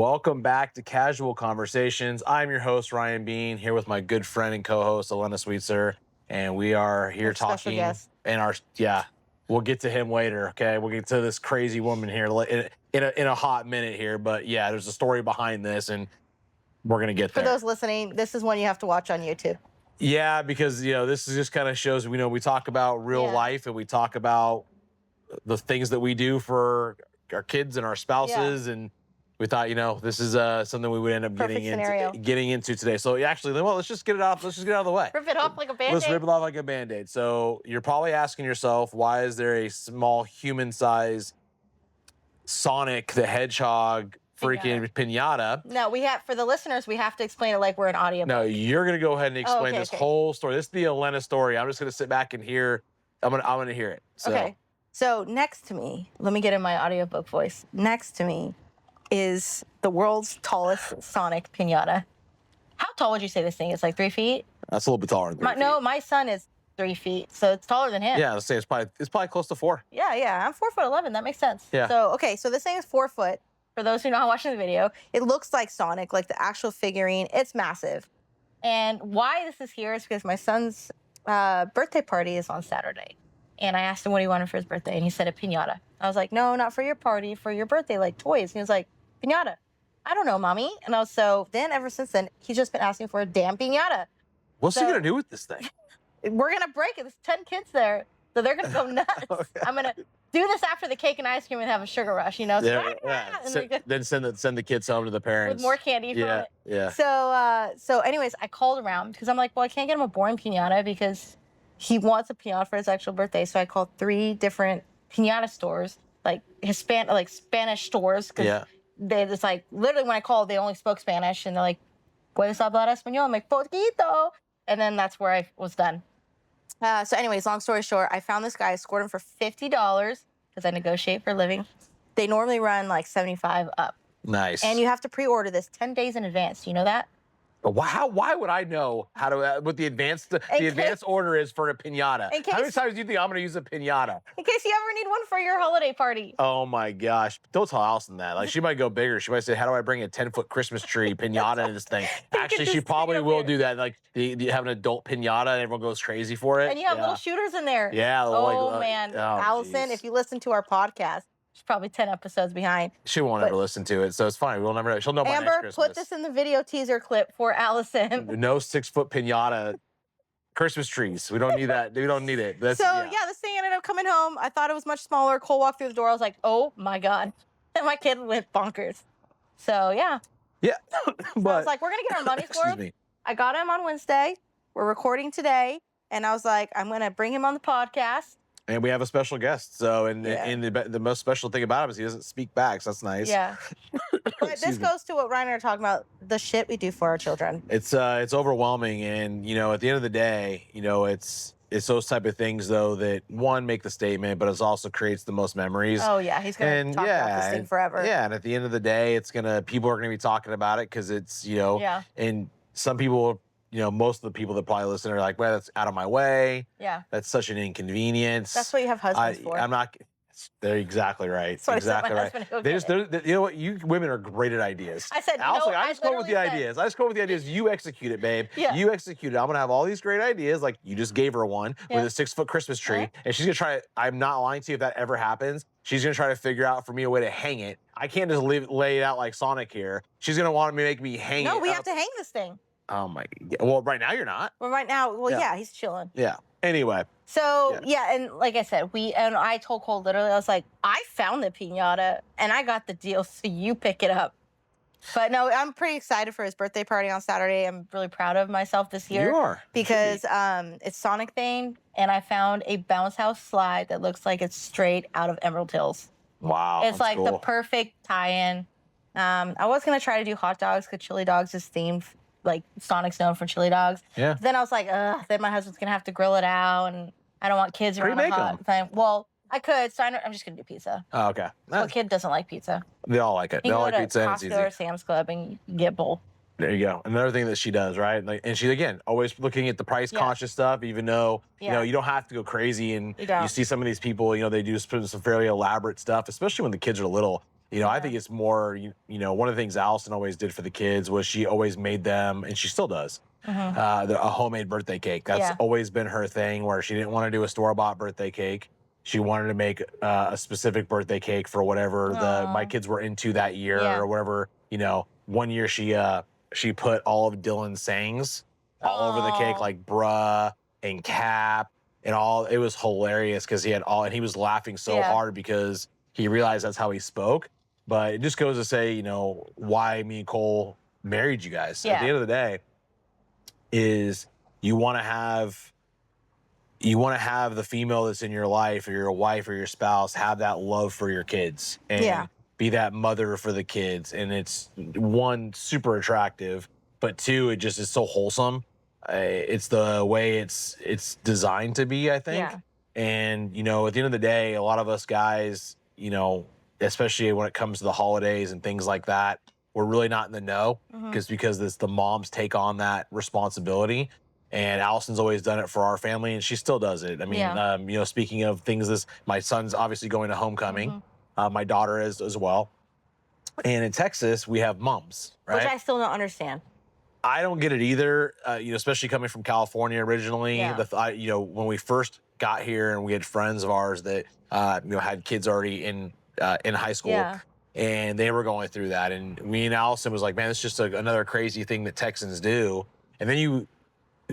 Welcome back to Casual Conversations. I'm your host, Ryan Bean, here with my good friend and co-host, Elena Sweetser. And we are here talking we'll get to him later, okay? We'll get to this crazy woman here in a hot minute here. But yeah, there's a story behind this, and we're going to get there. For those listening, this is one you have to watch on YouTube. Yeah, because, this is just kind of shows, we talk about real life, and we talk about the things that we do for our kids and our spouses, and we thought, this is something we would end up getting into today. So actually, let's just get it out. Let's just get it out of the way. Rip it off like a Band-Aid. Let's rip it off like a Band-Aid. So you're probably asking yourself, why is there a small human-sized Sonic the Hedgehog freaking piñata? No, for the listeners, we have to explain it like we're an audio. No, you're gonna go ahead and explain this whole story. This is the Elena story. I'm just gonna sit back and hear. I'm gonna hear it. So. Okay. So next to me, let me get in my audiobook voice. Next to me is the world's tallest Sonic piñata. How tall would you say this thing is? Like 3 feet? That's a little bit taller than 3 feet. No, my son is 3 feet, so it's taller than him. Yeah, let's say it's probably close to 4. Yeah. I'm 4'11". That makes sense. Yeah. So this thing is 4 foot. For those who are not watching the video, it looks like Sonic, like the actual figurine. It's massive. And why this is here is because my son's birthday party is on Saturday. And I asked him what he wanted for his birthday, and he said a piñata. I was like, no, not for your party, for your birthday, like toys. And he was like, piñata. I don't know, mommy. And ever since then, he's just been asking for a damn piñata. What's he gonna do with this thing? We're gonna break it. There's 10 kids there, so they're gonna go nuts. Okay. I'm gonna do this after the cake and ice cream and have a sugar rush, Then send the kids home to the parents with more candy from it. Yeah. So anyways, I called around because I'm like, well, I can't get him a boring piñata because he wants a piñata for his actual birthday. So I called 3 different piñata stores, like Spanish stores. Yeah. They just like, literally when I called, they only spoke Spanish. And they're like, ¿Puedes hablar español? I'm like, poquito. And then that's where I was done. So anyways, long story short, I found this guy. I scored him for $50 because I negotiate for a living. They normally run like 75 up. Nice. And you have to pre-order this 10 days in advance. Do you know that? Why would I know how to what the advanced order is for a piñata? How many times do you think I'm going to use a piñata? In case you ever need one for your holiday party. Oh my gosh! Don't tell Allison that. Like she might go bigger. She might say, "How do I bring a 10-foot Christmas tree piñata in this thing?" Actually, she probably will do that. Like you have an adult piñata and everyone goes crazy for it. And you have little shooters in there. Yeah. Man, Allison, if you listen to our podcast. She's probably 10 episodes behind. She won't ever listen to it, so it's fine. We'll never know. She'll know by next Christmas. Amber, put this in the video teaser clip for Allison. No 6-foot piñata Christmas trees. We don't need that. We don't need it. This thing ended up coming home. I thought it was much smaller. Cole walked through the door. I was like, oh my God. And my kid went bonkers. So, yeah. Yeah. But I was like, we're going to get our money's worth. I got him on Wednesday. We're recording today. And I was like, I'm going to bring him on the podcast. And we have a special guest. So, and the most special thing about him is he doesn't speak back. So that's nice. Yeah. But this goes to what Ryan and I are talking about, the shit we do for our children. It's overwhelming. And, at the end of the day, it's those type of things, though, that, one, make the statement, but it also creates the most memories. Oh, yeah. He's going to talk about this thing forever. Yeah. And at the end of the day, people are going to be talking about it because it's, and some people, most of the people that probably listen are like, well, that's out of my way. Yeah. That's such an inconvenience. That's what you have husbands for. I'm not. They're exactly right. That's exactly right. You know what? You women are great at ideas. I said, I just come up with the ideas. I just come up with the ideas. You execute it, babe. Yeah. You execute it. I'm going to have all these great ideas. Like you just gave her one with a 6-foot Christmas tree. And she's going to try. I'm not lying to you if that ever happens. She's going to try to figure out for me a way to hang it. I can't just lay it out like Sonic here. She's going to want to make me hang it. No, we have to hang this thing. Oh my. Well, right now you're not. Well, he's chilling. Yeah. Anyway. So, and like I said, I told Cole literally, I was like, I found the piñata and I got the deal, so you pick it up. But no, I'm pretty excited for his birthday party on Saturday. I'm really proud of myself this year. You are. Because it's Sonic themed, and I found a bounce house slide that looks like it's straight out of Emerald Hills. Wow. It's like the perfect tie-in. I was going to try to do hot dogs because chili dogs is themed. Like Sonic's known for chili dogs. Yeah. Then I was like, then my husband's gonna have to grill it out, and I don't want kids around a hot thing. Well, I could, so I'm just gonna do pizza. Oh, okay. What kid doesn't like pizza? They all like it. They all like pizza. And it's easy. Costco or Sam's Club and you get both. There you go. Another thing that she does, right? Like, and she's again always looking at the price conscious stuff, even though you don't have to go crazy. And you see some of these people, they do some fairly elaborate stuff, especially when the kids are little. I think it's more, one of the things Allison always did for the kids was she always made them, and she still does, a homemade birthday cake. That's always been her thing, where she didn't want to do a store-bought birthday cake. She wanted to make a specific birthday cake for whatever my kids were into that year or whatever. One year she put all of Dylan's sayings all over the cake, like bruh and cap and all. It was hilarious because he had all, and he was laughing so hard because he realized that's how he spoke. But it just goes to say, why me and Cole married you guys. At the end of the day, is you want to have the female that's in your life, or your wife or your spouse, have that love for your kids and be that mother for the kids. And it's, one, super attractive, but two, it just is so wholesome. It's the way it's designed to be, I think. And, at the end of the day, a lot of us guys, especially when it comes to the holidays and things like that, we're really not in the know because the moms take on that responsibility. And Allison's always done it for our family, and she still does it. I mean, speaking of things, my son's obviously going to homecoming. My daughter is as well. And in Texas, we have mums, right? Which I still don't understand. I don't get it either, especially coming from California originally. When we first got here, and we had friends of ours that, had kids already in high school. And they were going through that. And me and Allison was like, man, it's just another crazy thing that Texans do. And then you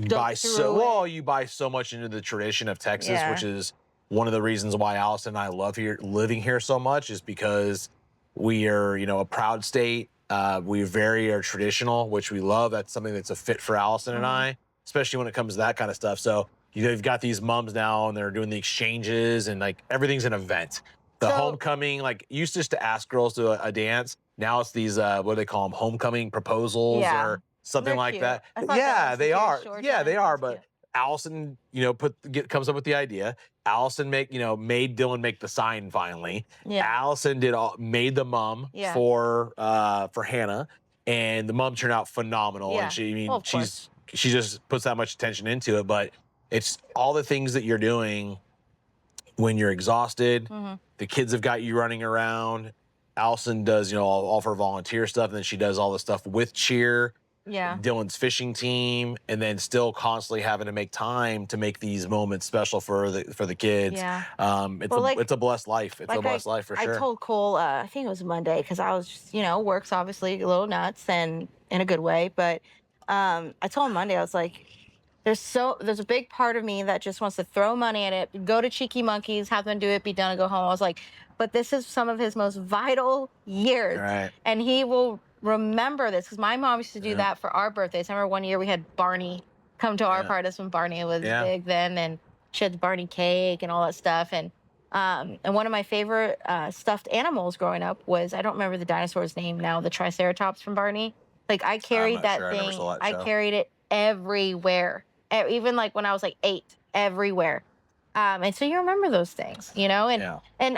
buy so much into the tradition of Texas, which is one of the reasons why Allison and I love living here so much, is because we are, a proud state. We are traditional, which we love. That's something that's a fit for Allison and I, especially when it comes to that kind of stuff. So you've got these mums now, and they're doing the exchanges, and like everything's an event. The homecoming, like, used just to ask girls to a dance. Now it's these, what do they call them? Homecoming proposals or something like that. Yeah, they are. Yeah, they are. But Allison, comes up with the idea. Allison made Dylan make the sign finally. Allison made the mum for Hannah, and the mum turned out phenomenal. And she just puts that much attention into it. But it's all the things that you're doing when you're exhausted. The kids have got you running around. Allison does, all of her volunteer stuff, and then she does all the stuff with cheer. Dylan's fishing team, and then still constantly having to make time to make these moments special for the kids. It's a blessed life. It's a blessed life for sure. I told Cole, I think it was Monday, because I was just, work's obviously a little nuts, and in a good way. But I told him Monday, I was like, there's a big part of me that just wants to throw money at it, go to Cheeky Monkeys, have them do it, be done, and go home. I was like, but this is some of his most vital years. And he will remember this, because my mom used to do that for our birthdays. I remember one year we had Barney come to our party when Barney was big then, and she had the Barney cake and all that stuff. And one of my favorite stuffed animals growing up was, I don't remember the dinosaur's name now, the Triceratops from Barney. Like, I carried that thing. I carried it everywhere. Even like when I was like 8, everywhere. And so you remember those things, and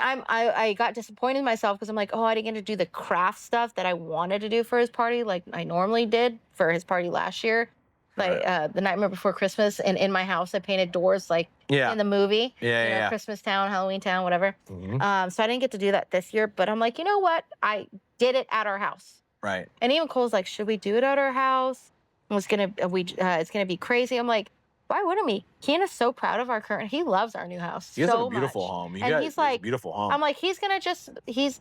I got disappointed in myself, because I'm like, I didn't get to do the craft stuff that I wanted to do for his party, like I normally did for his party last year. Like the Nightmare Before Christmas, and in my house I painted doors like in the movie, Christmas Town, Halloween Town, whatever. So I didn't get to do that this year, but I'm like, you know what? I did it at our house. And even Cole's like, should we do it at our house? It's gonna be crazy. I'm like, why wouldn't we? Kiana's so proud of he loves our new house. He has a beautiful home. He's like, beautiful home. I'm like, he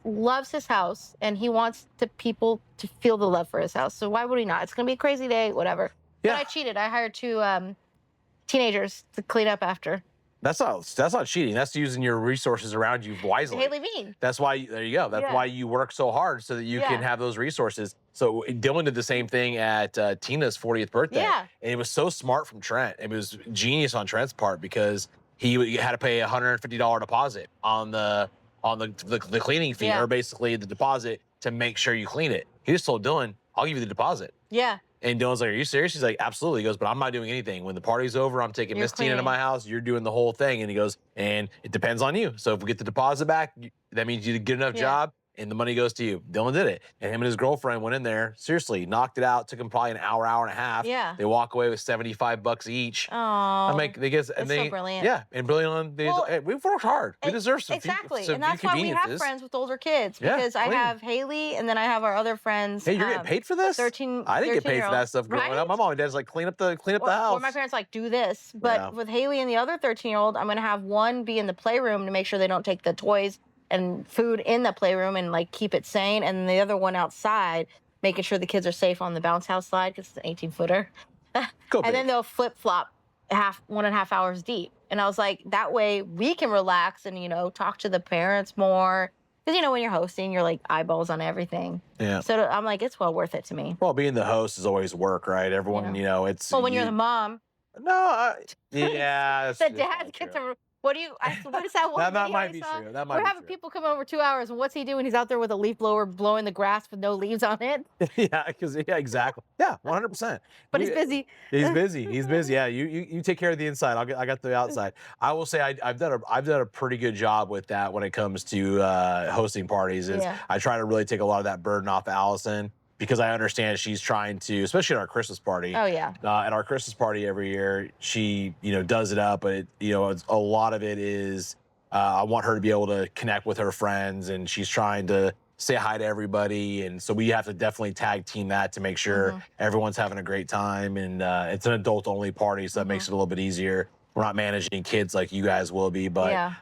loves his house, and he wants people to feel the love for his house. So why would he not? It's gonna be a crazy day, whatever. But I cheated. I hired 2 teenagers to clean up after. That's not cheating. That's using your resources around you wisely. Haley Bean. That's why, there you go. That's why you work so hard, so that you can have those resources. So Dylan did the same thing at Tina's 40th birthday. And it was so smart from Trent. It was genius on Trent's part, because he had to pay a $150 deposit on the cleaning fee, or basically the deposit, to make sure you clean it. He just told Dylan, I'll give you the deposit. And Dylan's like, are you serious? He's like, absolutely. He goes, but I'm not doing anything. When the party's over, I'm taking Miss Tina to my house. You're doing the whole thing. And he goes, and it depends on you. So if we get the deposit back, that means you did a good enough job, and the money goes to you. Dylan did it. And him and his girlfriend went in there, seriously, knocked it out. Took them probably an hour, hour and a half. Yeah. They walk away with $75 each. Oh, I mean, they get, and so brilliant. Yeah, and brilliant. We've worked hard. We deserve some exactly, some and that's why we have friends with older kids, because I have Haley, and then I have our other friends. Hey, you're getting paid for this? 13. I didn't get paid for that stuff growing up. My mom and dad's like clean up the house. Or my parents like do this, but with Haley and the other 13-year-old, I'm gonna have one be in the playroom to make sure they don't take the toys and food in the playroom and like keep it sane, and the other one outside making sure the kids are safe on the bounce house slide because it's an 18-footer. And then they'll flip flop 1.5 hours deep. And I was like, that way we can relax and, you know, talk to the parents more. Because, you know, when you're hosting, you're like eyeballs on everything. Yeah. So I'm like, it's well worth it to me. Well, being the host is always work, right? Everyone, you know, it's. Well, when you're the mom. No, yeah. The dad gets a. What do you? What is that one? That might be true. That might be We're having people come over 2 hours, and what's he doing? He's out there with a leaf blower blowing the grass with no leaves on it. Yeah, exactly. Yeah, 100%. But he's busy. He's busy. He's busy. Yeah, you take care of the inside. I got the outside. I will say I've done a pretty good job with that when it comes to hosting parties. I try to really take a lot of that burden off Allison, because I understand she's trying to, especially at our Christmas party. Oh yeah. At our Christmas party every year, she does it up, but a lot of it is I want her to be able to connect with her friends, and she's trying to say hi to everybody, and so we have to definitely tag team that to make sure everyone's having a great time. And it's an adult only party, so that makes it a little bit easier. We're not managing kids like you guys will be, but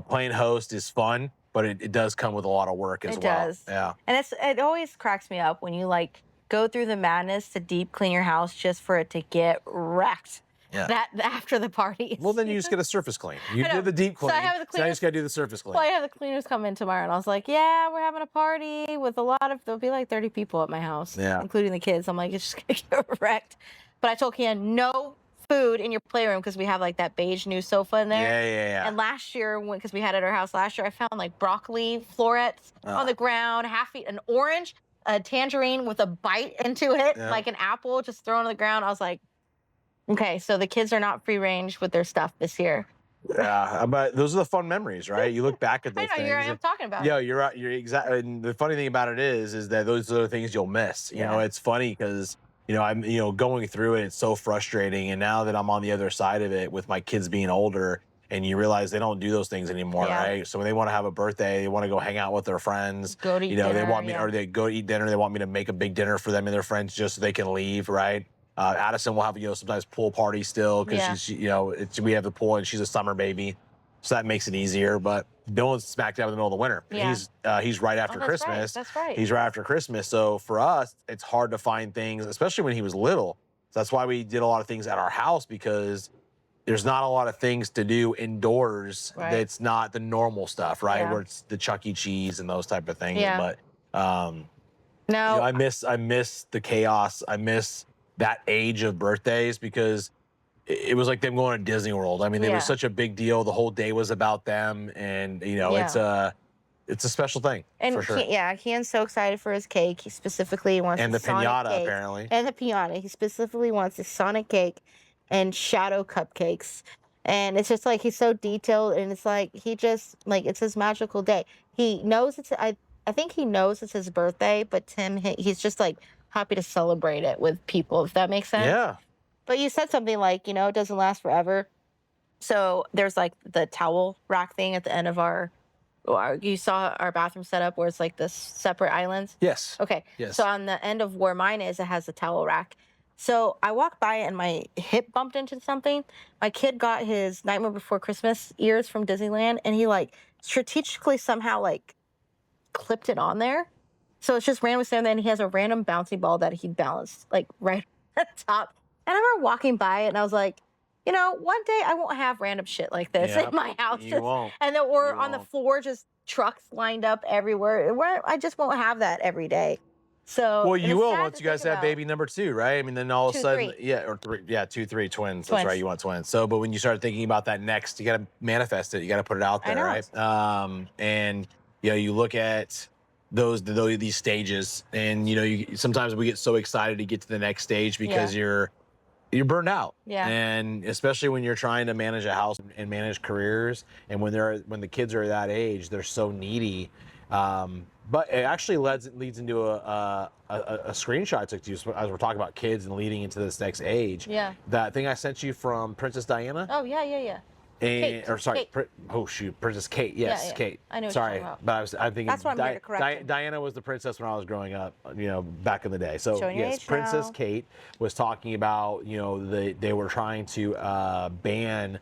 playing host is fun. But it does come with a lot of work as well. It does. Yeah. And it always cracks me up when you like go through the madness to deep clean your house just for it to get wrecked. Yeah. That after the party. Well, then you just get a surface clean. You did the deep clean. So I have the cleaners, now you just got to do the surface clean. Well, I have the cleaners come in tomorrow, and I was like, yeah, we're having a party with there'll be like 30 people at my house, including the kids. I'm like, it's just going to get wrecked. But I told Kian, no food in your playroom, because we have like that beige new sofa in there. Yeah. And last year, because we had it at our house last year, I found like broccoli florets on the ground, an orange, a tangerine with a bite into it, like an apple just thrown on the ground. I was like, okay, so the kids are not free range with their stuff this year. Yeah, but those are the fun memories, right? You look back at those things. I am talking about. Yeah, you're right. You're exactly. And the funny thing about it is that those are the things you'll miss. You know, it's funny because I'm going through it. It's so frustrating, and now that I'm on the other side of it with my kids being older, and you realize they don't do those things anymore, right? So when they want to have a birthday, they want to go hang out with their friends. Go to eat dinner, they want me, or they go to eat dinner. They want me to make a big dinner for them and their friends just so they can leave, right? Addison will have sometimes pool parties still because we have the pool and she's a summer baby, so that makes it easier. But Dylan's smack dab in the middle of the winter. Yeah. He's right after Christmas. That's right. He's right after Christmas. So for us, it's hard to find things, especially when he was little. So that's why we did a lot of things at our house, because there's not a lot of things to do indoors that's not the normal stuff, right? Where it's the Chuck E. Cheese and those type of things. Yeah. But I miss the chaos. I miss that age of birthdays, because it was like them going to Disney World. I mean, it was such a big deal. The whole day was about them, and it's a special thing. And for sure. Kian's so excited for his cake. He specifically wants the Sonic piñata cake. Apparently. And the piñata. He specifically wants the Sonic cake and shadow cupcakes. And it's just like he's so detailed, and it's like he just it's his magical day. He knows I think he knows it's his birthday, but he's just like happy to celebrate it with people, if that makes sense. Yeah. But you said something like, it doesn't last forever. So there's like the towel rack thing at the end of you saw our bathroom setup where it's like the separate islands? Yes. Okay. Yes. So on the end of where mine is, it has the towel rack. So I walked by and my hip bumped into something. My kid got his Nightmare Before Christmas ears from Disneyland, and he strategically somehow clipped it on there. So it's just randomly standing there, and he has a random bouncy ball that he balanced right at the top. And I remember walking by it, and I was like, one day I won't have random shit like this in my house. You won't. And then we're on the floor, just trucks lined up everywhere. I just won't have that every day. So well, you will once you guys have baby number 2, right? I mean, then all of a sudden, 2, 3 twins. That's right, you want twins. So, but when you start thinking about that next, you got to manifest it. You got to put it out there, right? And you look at these stages, and sometimes we get so excited to get to the next stage because you're burned out. Yeah. And especially when you're trying to manage a house and manage careers, and when the kids are that age, they're so needy. But it actually leads into a screenshot I took to you as we're talking about kids and leading into this next age. Yeah. That thing I sent you from Princess Diana. Oh yeah. And, Kate. or sorry, Kate. Princess Kate. Yes, Yeah. Kate. I know what sorry, you're talking but I'm thinking That's what I'm here to correct him. Diana was the princess when I was growing up, back in the day. So Showing your yes, age Princess now. Kate was talking about, they were trying to ban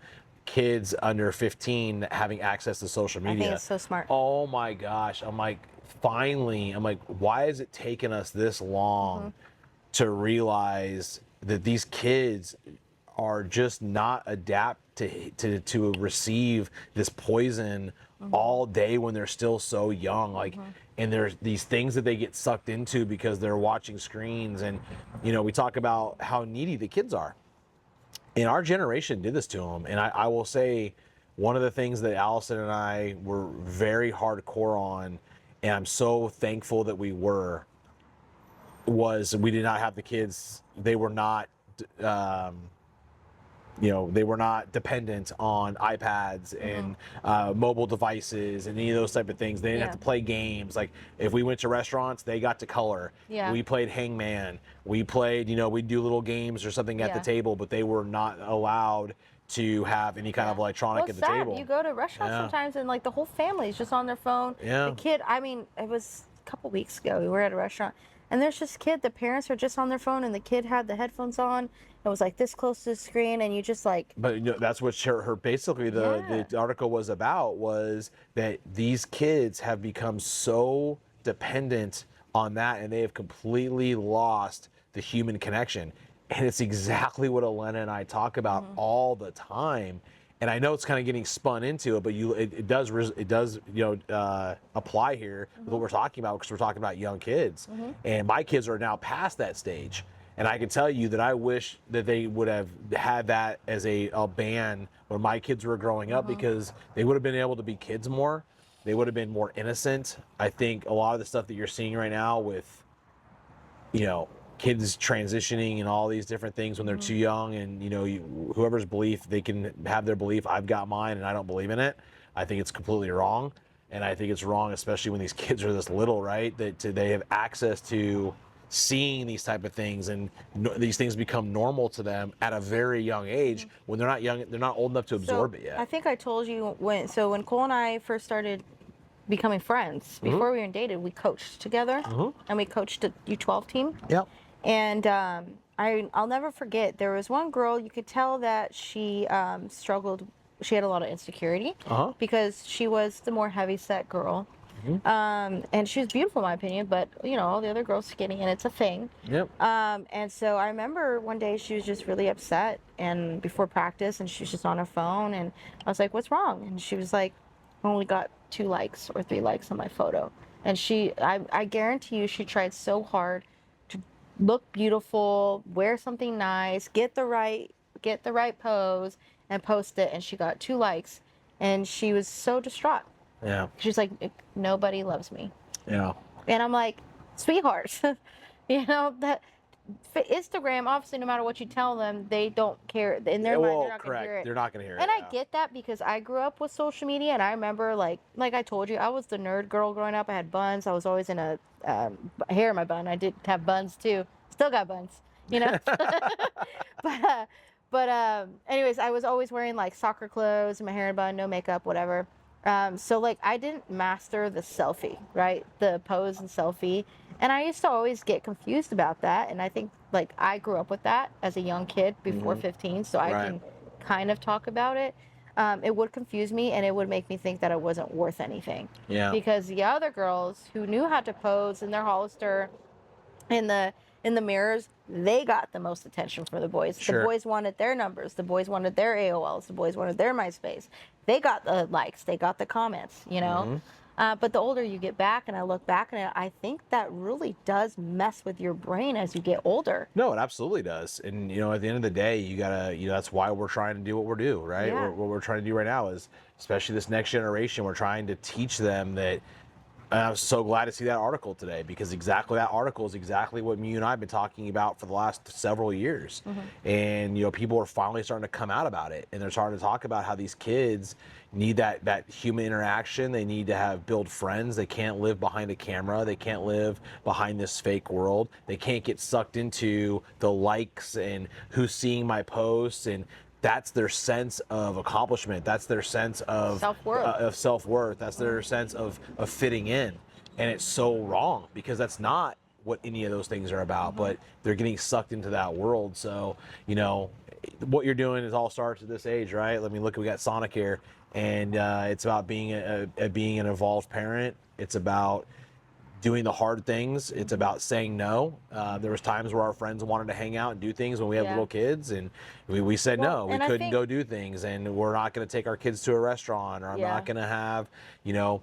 kids under 15 having access to social media. I think it's so smart. Oh my gosh! I'm like, finally, why has it taken us this long to realize that these kids are just not adapt to receive this poison all day when they're still so young, and there's these things that they get sucked into because they're watching screens. And we talk about how needy the kids are, and our generation did this to them. And I will say, one of the things that Allison and I were very hardcore on, and I'm so thankful that was we did not have the kids. They were not they were not dependent on iPads and mobile devices and any of those type of things. They didn't have to play games. Like, if we went to restaurants, they got to color. Yeah. We played hangman. We played, we'd do little games or something at the table, but they were not allowed to have any kind of electronic at the table. You go to restaurants sometimes and the whole family is just on their phone. Yeah. The kid, it was a couple weeks ago, we were at a restaurant and there's this kid, the parents are just on their phone and the kid had the headphones on. It was this close to the screen, and you just But that's what her basically the article was about, was that these kids have become so dependent on that, and they have completely lost the human connection. And it's exactly what Elena and I talk about all the time. And I know it's kind of getting spun into it, but it does apply here with what we're talking about, because we're talking about young kids, and my kids are now past that stage. And I can tell you that I wish that they would have had that as a ban when my kids were growing up, because they would have been able to be kids more. They would have been more innocent. I think a lot of the stuff that you're seeing right now with, kids transitioning and all these different things when they're too young, and whoever's belief, they can have their belief. I've got mine, and I don't believe in it. I think it's completely wrong, and I think it's wrong, especially when these kids are this little, right? That they have access to seeing these type of things, and these things become normal to them at a very young age, when they're not young, they're not old enough to absorb it yet. I think I told you when Cole and I first started becoming friends, before we were dated, we coached together, and we coached a U12 team. Yep. And I'll never forget, there was one girl, you could tell that she struggled. She had a lot of insecurity because she was the more heavy-set girl. And she was beautiful in my opinion, but all the other girls skinny, and it's a thing. Yep. And so I remember one day she was just really upset, and before practice, and she was just on her phone, and I was like, "What's wrong?" And she was like, "I only got 2 likes or 3 likes on my photo." And I guarantee you, she tried so hard to look beautiful, wear something nice, get the right pose, and post it, and she got 2 likes, and she was so distraught. Yeah. She's like, "Nobody loves me." Yeah. And I'm like, "Sweetheart," that Instagram, obviously, no matter what you tell them, they don't care. In their mind, they're not going to hear it. They're not going to hear it. And I get that, because I grew up with social media, and I remember, like I told you, I was the nerd girl growing up. I had buns. I was always in a hair in my bun. I did have buns too. Still got buns, But anyways, I was always wearing soccer clothes, my hair in a bun, no makeup, whatever. So I didn't master the selfie, right? The pose and selfie. And I used to always get confused about that. And I think I grew up with that as a young kid before 15. So I can kind of talk about it. It would confuse me, and it would make me think that I wasn't worth anything. Yeah. Because the other girls who knew how to pose in their Hollister, in the mirrors, they got the most attention for the boys. Sure. The boys wanted their numbers. The boys wanted their AOLs. The boys wanted their MySpace. They got the likes. They got the comments, But the older you get back, and I look back, and I think that really does mess with your brain as you get older. No, it absolutely does. And, at the end of the day, you got to, that's why we're trying to do what we're doing, right? Yeah. What we're trying to do right now is, especially this next generation, we're trying to teach them that And I was so glad to see that article today, because exactly that article is exactly what you and I have been talking about for the last several years. And, you know, people are finally starting to come out about it, and they're starting to talk about how these kids need that human interaction. They need to build friends. They can't live behind a camera. They can't live behind this fake world. They can't get sucked into the likes and who's seeing my posts, and that's their sense of accomplishment. That's their sense of self-worth. That's their sense of fitting in. And it's so wrong, because that's not what any of those things are about, but they're getting sucked into that world. So, you know, what you're doing is all starts at this age, right? Let me look, we got Sonic here, and it's about being being an evolved parent. It's about doing the hard things. It's about saying no. There was times where our friends wanted to hang out and do things when we had little kids, and we said no. We couldn't go do things, and we're not going to take our kids to a restaurant, or I'm not going to have, you know,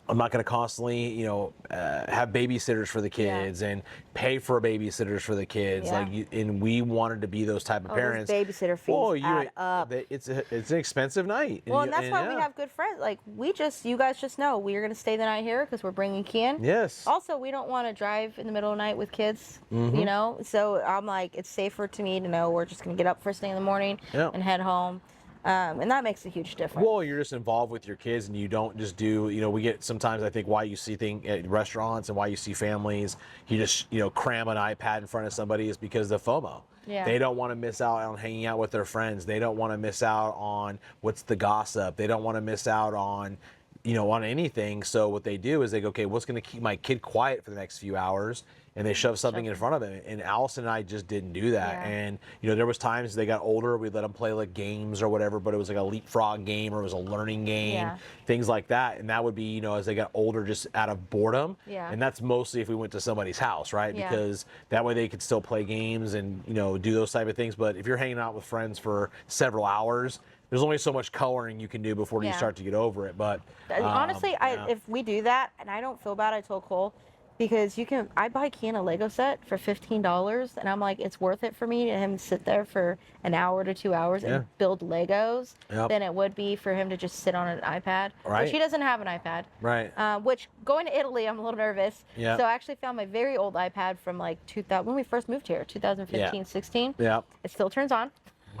I'm not going to constantly, you know, have babysitters for the kids and pay for babysitters for the kids. And we wanted to be those type of parents. Those babysitter fees add up. It's an expensive night. Well, and that's why we have good friends. Like, you guys just know we're going to stay the night here because we're bringing Kian. Yes. Also, we don't want to drive in the middle of the night with kids, you know? So I'm like, it's safer to me to know we're just going to get up first thing in the morning and head home. And that makes a huge difference. Well, you're just involved with your kids, and you don't just do, you know, we get sometimes, I think, why you see things at restaurants and why you see families, you just, you know, cram an iPad in front of somebody is because of FOMO. Yeah. They don't want to miss out on hanging out with their friends. They don't want to miss out on what's the gossip. They don't want to miss out on, you know, on anything. So what they do is they go, okay, what's going to keep my kid quiet for the next few hours? And they shove something in front of them. And Allison and I just didn't do that. And, you know, there was times they got older, we'd let them play like games or whatever, but it was like a leapfrog game, or it was a learning game, things like that. And that would be, you know, as they got older, just out of boredom. And that's mostly if we went to somebody's house, right? Because that way they could still play games and, you know, do those type of things. But if you're hanging out with friends for several hours, there's only so much coloring you can do before you start to get over it. But honestly, if we do that, and I don't feel bad, I told Cole, because I buy Kian a Lego set for $15, and I'm like, it's worth it for me to him sit there for an hour to 2 hours and build Legos than it would be for him to just sit on an iPad. Which he doesn't have an iPad. Which, going to Italy, I'm a little nervous. So I actually found my very old iPad from like 2000, when we first moved here, 2015, 16. It still turns on.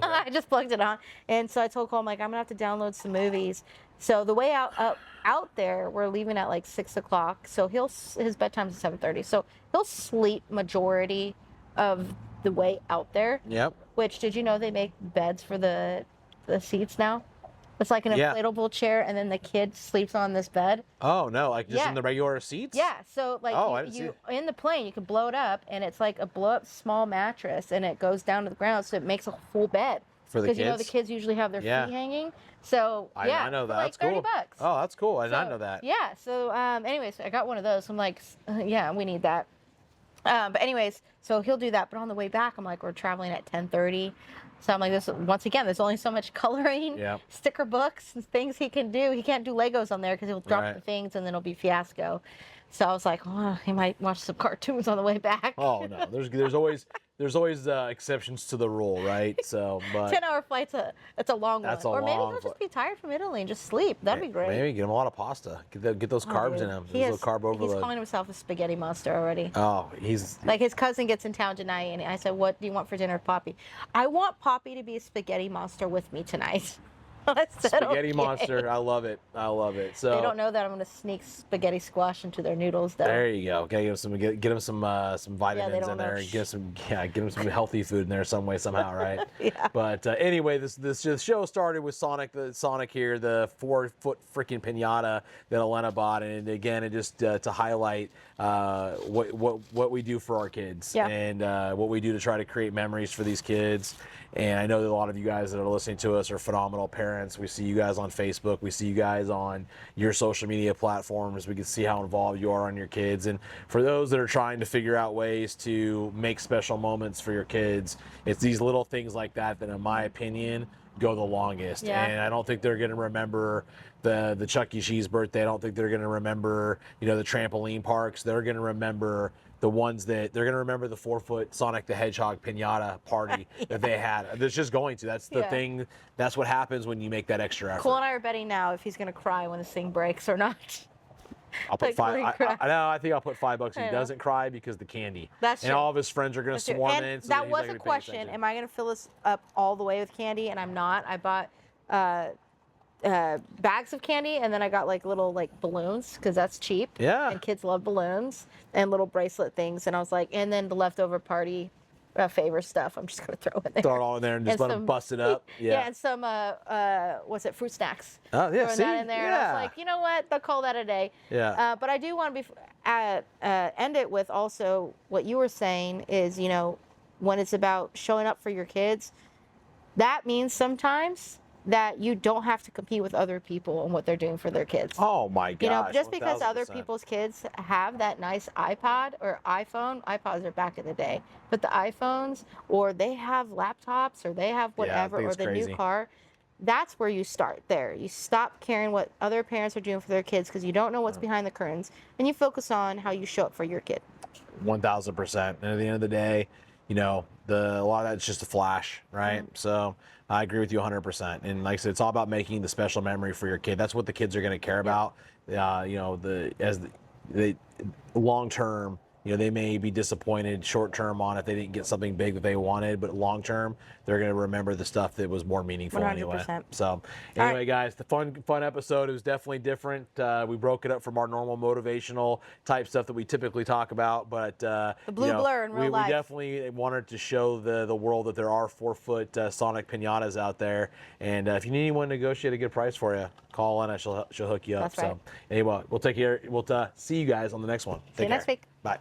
I just plugged it on. And so I told Cole, I'm like, I'm going to have to download some movies. So the way out there, we're leaving at like 6 o'clock. So his bedtime's at 7:30. So he'll sleep majority of the way out there. Which, did you know they make beds for the seats now? It's like an inflatable chair, and then the kid sleeps on this bed. Oh, no, like just in the regular seats? Yeah, so like you in the plane, you can blow it up, and it's like a blow-up small mattress, and it goes down to the ground, so it makes a full bed. For the kids? Because, you know, the kids usually have their feet hanging. So, I know that. Like that's cool. $30. Oh, that's cool. I did not know that. Yeah, so anyways, I got one of those. So I'm like, yeah, we need that. But anyways, so he'll do that. But on the way back, I'm like, we're traveling at 10:30. So I'm like, once again, there's only so much coloring, sticker books, and things he can do. He can't do Legos on there because he'll drop the things, and then it'll be fiasco. So I was like, oh, he might watch some cartoons on the way back. Oh, no, there's always exceptions to the rule, right? So, but 10-hour flights, it's a long one. Or maybe he'll just be tired from Italy and just sleep. That'd be great. Maybe get him a lot of pasta. Get those carbs in him. Those carb overload. He's calling himself a spaghetti monster already. Oh, he's like, his cousin gets in town tonight, and I said, "What do you want for dinner, Poppy?" I want Poppy to be a spaghetti monster with me tonight. Spaghetti monster. I love it. So they don't know that I'm going to sneak spaghetti squash into their noodles, though. There you go. Get them some vitamins in there. Get them some healthy food in there some way, somehow, right? But anyway, this show started with Sonic here, the 4-foot freaking piñata that Elena bought, and again, it just to highlight what we do for our kids and what we do to try to create memories for these kids. And I know that a lot of you guys that are listening to us are phenomenal parents. We see you guys on Facebook. We see you guys on your social media platforms. We can see how involved you are on your kids. And for those that are trying to figure out ways to make special moments for your kids, it's these little things like that that, in my opinion, go the longest. And I don't think they're going to remember the Chuck E. Cheese birthday. I don't think they're going to remember, you know, the trampoline parks. They're going to remember the ones that they're going to remember, the 4-foot Sonic the Hedgehog piñata party that they had. That's just going to. That's the thing. That's what happens when you make that extra effort. Cole and I are betting now if he's going to cry when this thing breaks or not. I'll put Like, five. will he cry? I know. I think I'll put $5 if I he know. doesn't cry because the candy. That's and true. all of his friends are gonna That's true. swarm And in. So that he's not was gonna a be paying question. attention. Am I going to fill this up all the way with candy? And I'm not. I bought bags of candy, and then I got like little like balloons because that's cheap. Yeah. And kids love balloons and little bracelet things. And I was like, and then the leftover party favor stuff. I'm just going to throw in there. Throw it all in there and just let them bust it up. Yeah. Yeah, and some what's it? Fruit snacks. Oh yeah. Throwing See. that in there. Yeah. And I was like, you know what? They'll call that a day. Yeah. But I do want to end it with also what you were saying is, you know, when it's about showing up for your kids, that means sometimes that you don't have to compete with other people and what they're doing for their kids. Oh my gosh. You know, just because 1000%. other people's kids have that nice iPod or iPhone, iPods are back in the day, but the iPhones, or they have laptops, or they have whatever, think or it's the crazy. new car, that's where you start there. You stop caring what other parents are doing for their kids because you don't know what's behind the curtains, and you focus on how you show up for your kid. 1000%. And at the end of the day, you know, a lot of that's just a flash, right? So I agree with you 100%. And like I said, it's all about making the special memory for your kid. That's what the kids are going to care about. You know, the long term, you know, they may be disappointed short term on if they didn't get something big that they wanted, but long term, they're going to remember the stuff that was more meaningful 100%. anyway. So anyway, guys, the fun episode. It was definitely different. We broke it up from our normal motivational type stuff that we typically talk about, but The blue blur in real life. we definitely wanted to show the world that there are 4-foot Sonic piñatas out there. And if you need anyone to negotiate a good price for you, call Anna. She'll hook you up. That's right. So anyway, we'll take care. We'll see you guys on the next one. See you next week. Bye.